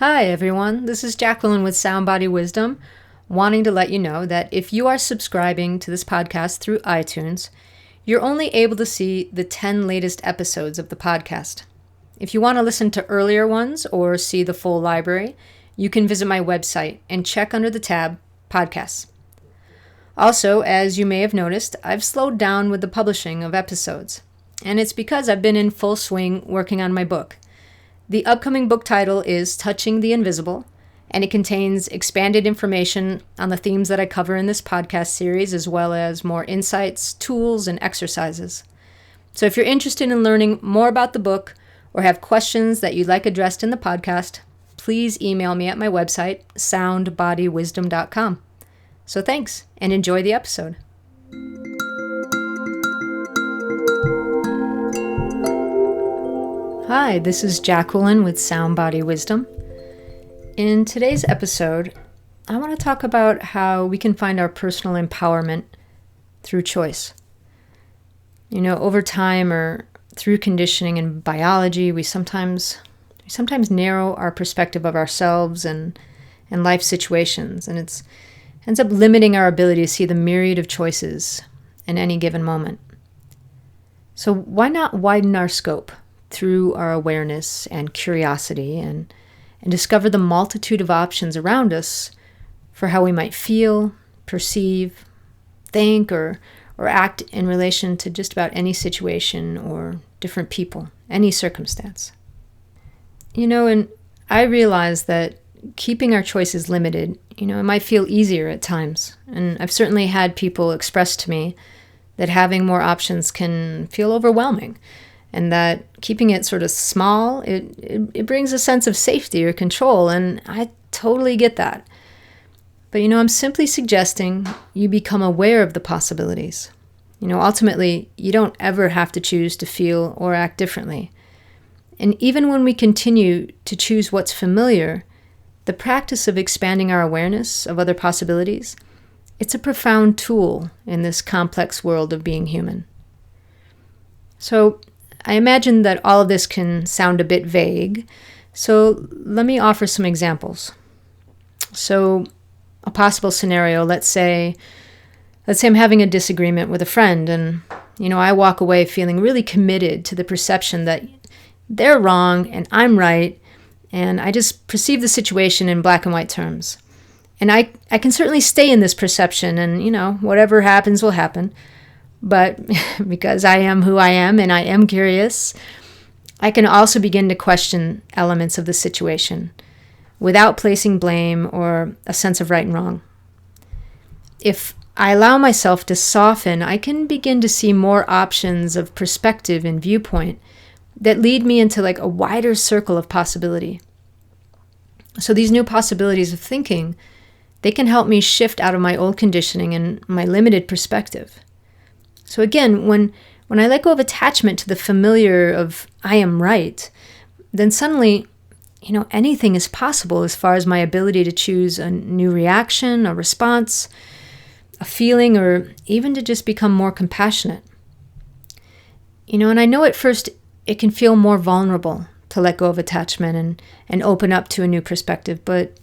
Hi everyone, this is Jacqueline with Sound Body Wisdom, wanting to let you know that if you are subscribing to this podcast through iTunes, you're only able to see the 10 latest episodes of the podcast. If you want to listen to earlier ones or see the full library, you can visit my website and check under the tab Podcasts. Also, as you may have noticed, I've slowed down with the publishing of episodes, and it's because I've been in full swing working on my book. The upcoming book title is Touching the Invisible, and it contains expanded information on the themes that I cover in this podcast series, as well as more insights, tools, and exercises. So if you're interested in learning more about the book or have questions that you'd like addressed in the podcast, please email me at my website, soundbodywisdom.com. So thanks, and enjoy the episode. Hi, this is Jacqueline with Sound Body Wisdom. In today's episode, I want to talk about how we can find our personal empowerment through choice. Over time or through conditioning and biology, we sometimes narrow our perspective of ourselves and life situations, and it ends up limiting our ability to see the myriad of choices in any given moment. So why not widen our scope through our awareness and curiosity and discover the multitude of options around us for how we might feel, perceive, think, or act in relation to just about any situation or different people, any circumstance. And I realize that keeping our choices limited, it might feel easier at times. And I've certainly had people express to me that having more options can feel overwhelming, and that keeping it sort of small, it brings a sense of safety or control, and I totally get that. But I'm simply suggesting you become aware of the possibilities. Ultimately, you don't ever have to choose to feel or act differently. And even when we continue to choose what's familiar, the practice of expanding our awareness of other possibilities, it's a profound tool in this complex world of being human. So I imagine that all of this can sound a bit vague, so let me offer some examples. So a possible scenario, let's say I'm having a disagreement with a friend, and I walk away feeling really committed to the perception that they're wrong and I'm right, and I just perceive the situation in black and white terms. And I can certainly stay in this perception, and whatever happens will happen. But because I am who I am and I am curious, I can also begin to question elements of the situation without placing blame or a sense of right and wrong. If I allow myself to soften, I can begin to see more options of perspective and viewpoint that lead me into a wider circle of possibility. So these new possibilities of thinking, they can help me shift out of my old conditioning and my limited perspective. So again, when I let go of attachment to the familiar of I am right, then suddenly, anything is possible as far as my ability to choose a new reaction, a response, a feeling, or even to just become more compassionate. And I know at first it can feel more vulnerable to let go of attachment and open up to a new perspective, but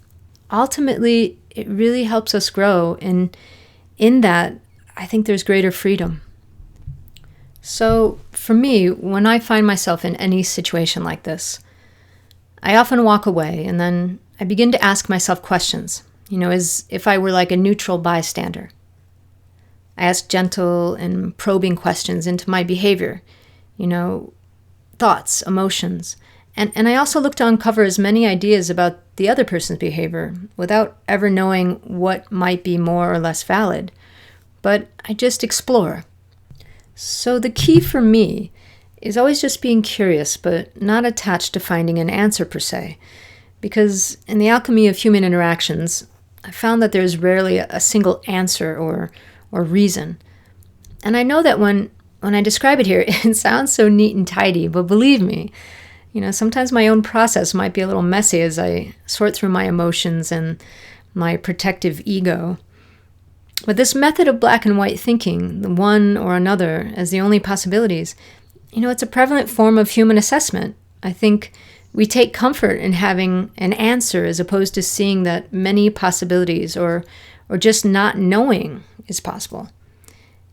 ultimately it really helps us grow, and in that, I think there's greater freedom. So for me, when I find myself in any situation like this, I often walk away and then I begin to ask myself questions, as if I were like a neutral bystander. I ask gentle and probing questions into my behavior, thoughts, emotions, and I also look to uncover as many ideas about the other person's behavior without ever knowing what might be more or less valid, but I just explore. So the key for me is always just being curious, but not attached to finding an answer per se. Because in the alchemy of human interactions, I found that there's rarely a single answer or reason. And I know that when I describe it here, it sounds so neat and tidy, but believe me, sometimes my own process might be a little messy as I sort through my emotions and my protective ego. But this method of black and white thinking, the one or another as the only possibilities, it's a prevalent form of human assessment. I think We take comfort in having an answer as opposed to seeing that many possibilities or just not knowing is possible.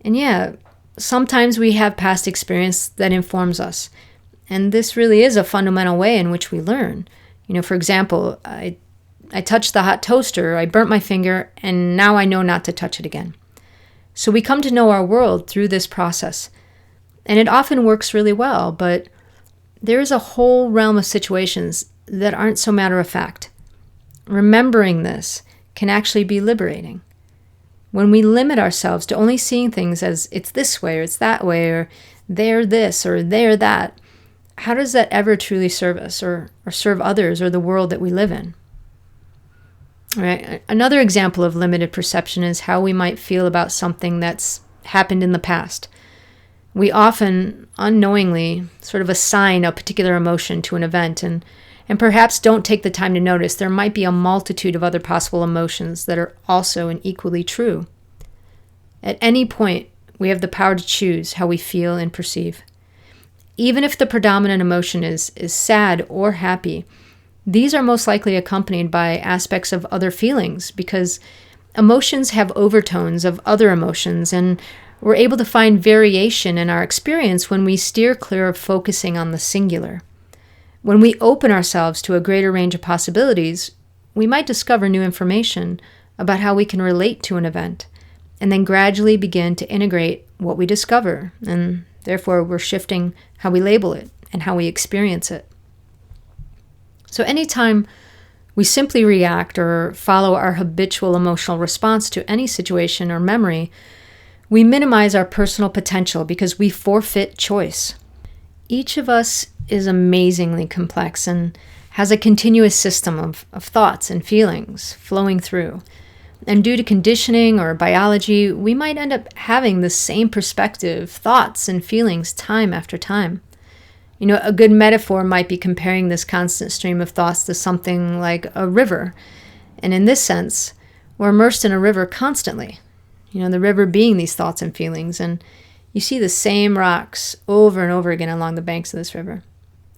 And yeah, sometimes we have past experience that informs us. And this really is a fundamental way in which we learn. For example, I touched the hot toaster, I burnt my finger, and now I know not to touch it again. So we come to know our world through this process. And it often works really well, but there is a whole realm of situations that aren't so matter of fact. Remembering this can actually be liberating. When we limit ourselves to only seeing things as it's this way or it's that way or they're this or they're that, how does that ever truly serve us or serve others or the world that we live in? All right. Another example of limited perception is how we might feel about something that's happened in the past. We often unknowingly sort of assign a particular emotion to an event and perhaps don't take the time to notice there might be a multitude of other possible emotions that are also and equally true. At any point, we have the power to choose how we feel and perceive. Even if the predominant emotion is sad or happy, these are most likely accompanied by aspects of other feelings because emotions have overtones of other emotions, and we're able to find variation in our experience when we steer clear of focusing on the singular. When we open ourselves to a greater range of possibilities, we might discover new information about how we can relate to an event, and then gradually begin to integrate what we discover, and therefore we're shifting how we label it and how we experience it. So anytime we simply react or follow our habitual emotional response to any situation or memory, we minimize our personal potential because we forfeit choice. Each of us is amazingly complex and has a continuous system of thoughts and feelings flowing through. And due to conditioning or biology, we might end up having the same perspective, thoughts, and feelings time after time. A good metaphor might be comparing this constant stream of thoughts to something like a river. And in this sense, we're immersed in a river constantly. The river being these thoughts and feelings, and you see the same rocks over and over again along the banks of this river.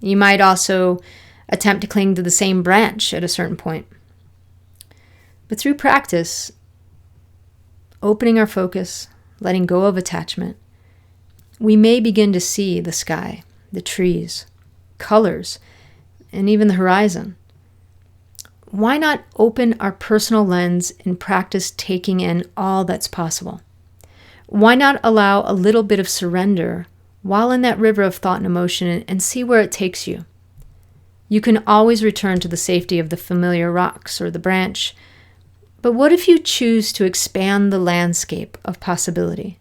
You might also attempt to cling to the same branch at a certain point. But through practice, opening our focus, letting go of attachment, we may begin to see the sky, the trees, colors, and even the horizon. Why not open our personal lens and practice taking in all that's possible? Why not allow a little bit of surrender while in that river of thought and emotion and see where it takes you? You can always return to the safety of the familiar rocks or the branch, but what if you choose to expand the landscape of possibility?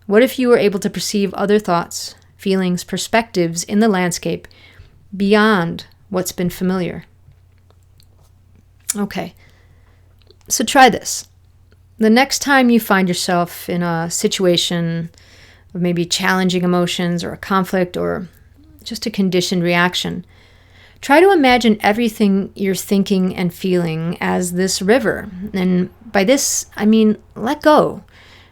What if you were able to perceive other thoughts, feelings, perspectives in the landscape beyond what's been familiar? Okay, so try this. The next time you find yourself in a situation of maybe challenging emotions or a conflict or just a conditioned reaction, try to imagine everything you're thinking and feeling as this river. And by this, I mean let go.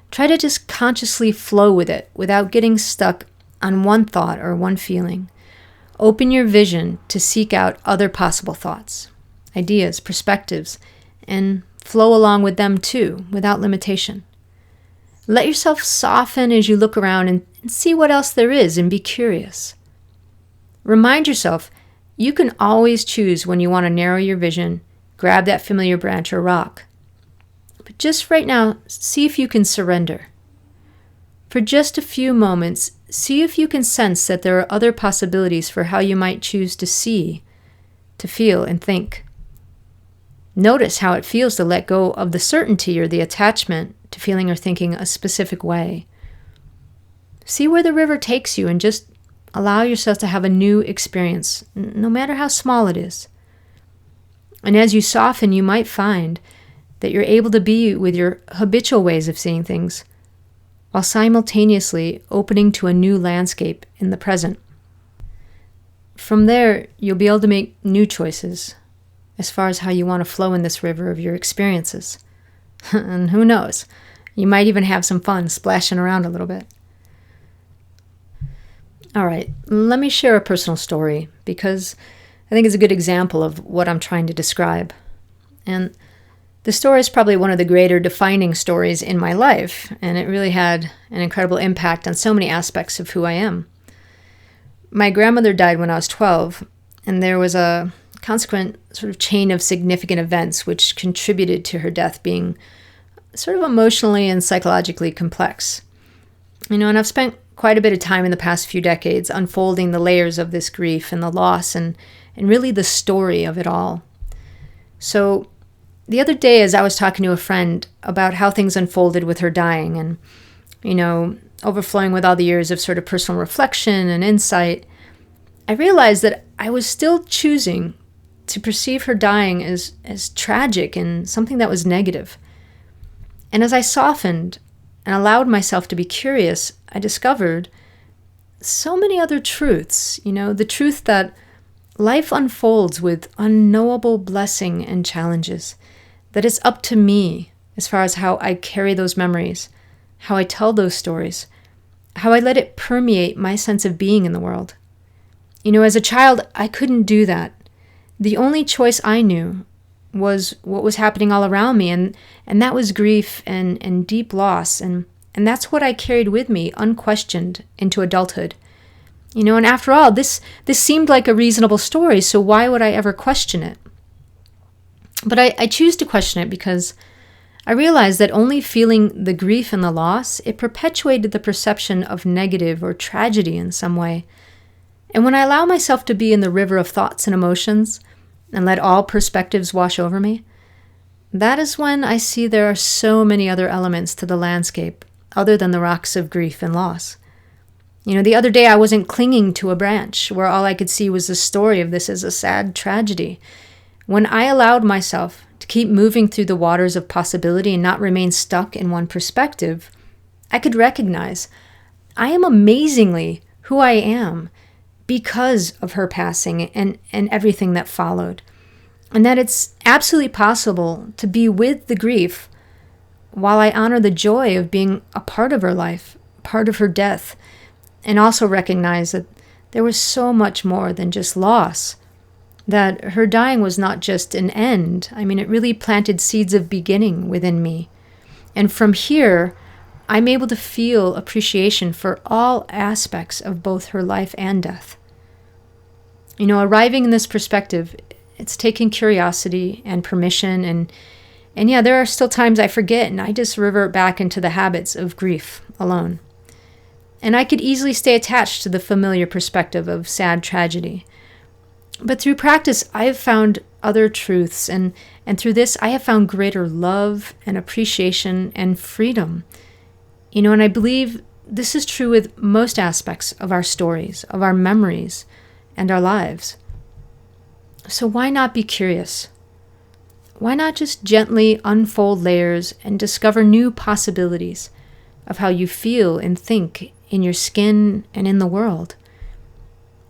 Try to just consciously flow with it without getting stuck on one thought or one feeling. Open your vision to seek out other possible thoughts, ideas, perspectives, and flow along with them too, without limitation. Let yourself soften as you look around and see what else there is and be curious. Remind yourself you can always choose when you want to narrow your vision, grab that familiar branch or rock. But just right now, see if you can surrender. For just a few moments, see if you can sense that there are other possibilities for how you might choose to see, to feel, and think. Notice how it feels to let go of the certainty or the attachment to feeling or thinking a specific way. See where the river takes you and just allow yourself to have a new experience, no matter how small it is. And as you soften, you might find that you're able to be with your habitual ways of seeing things, while simultaneously opening to a new landscape in the present. From there, you'll be able to make new choices as far as how you want to flow in this river of your experiences. And who knows, you might even have some fun splashing around a little bit. All right, let me share a personal story because think is a good example of what I'm trying to describe. And the story is probably one of the greater defining stories in my life, and it really had an incredible impact on so many aspects of who I am. My grandmother died when I was 12, and there was a consequent sort of chain of significant events which contributed to her death being sort of emotionally and psychologically complex. And I've spent quite a bit of time in the past few decades unfolding the layers of this grief and the loss and really the story of it all. So the other day, as I was talking to a friend about how things unfolded with her dying and, overflowing with all the years of sort of personal reflection and insight, I realized that I was still choosing to perceive her dying as tragic and something that was negative. And as I softened and allowed myself to be curious, I discovered so many other truths, the truth that life unfolds with unknowable blessing and challenges, that it's up to me as far as how I carry those memories, how I tell those stories, how I let it permeate my sense of being in the world. As a child, I couldn't do that. The only choice I knew was what was happening all around me, and that was grief and deep loss, and that's what I carried with me unquestioned into adulthood. And after all, this seemed like a reasonable story, so why would I ever question it? But I choose to question it because I realized that only feeling the grief and the loss, it perpetuated the perception of negative or tragedy in some way. And when I allow myself to be in the river of thoughts and emotions and let all perspectives wash over me, that is when I see there are so many other elements to the landscape other than the rocks of grief and loss. The other day I wasn't clinging to a branch where all I could see was the story of this as a sad tragedy. When I allowed myself to keep moving through the waters of possibility and not remain stuck in one perspective, I could recognize I am amazingly who I am because of her passing and everything that followed. And that it's absolutely possible to be with the grief while I honor the joy of being a part of her life, part of her death, and also recognize that there was so much more than just loss, that her dying was not just an end. It really planted seeds of beginning within me. And from here, I'm able to feel appreciation for all aspects of both her life and death. Arriving in this perspective, it's taking curiosity and permission, and yeah, there are still times I forget and I just revert back into the habits of grief alone. And I could easily stay attached to the familiar perspective of sad tragedy. But through practice, I have found other truths, and through this, I have found greater love and appreciation and freedom. And I believe this is true with most aspects of our stories, of our memories, and our lives. So why not be curious? Why not just gently unfold layers and discover new possibilities of how you feel and think in your skin and in the world?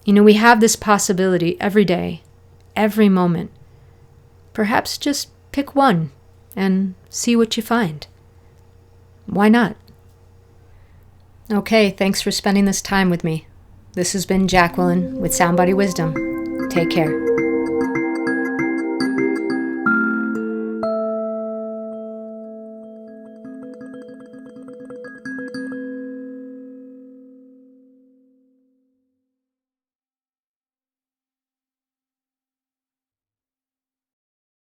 We have this possibility every day, every moment. Perhaps just pick one and see what you find. Why not? Okay, thanks for spending this time with me. This has been Jacqueline with Soundbody Wisdom. Take care.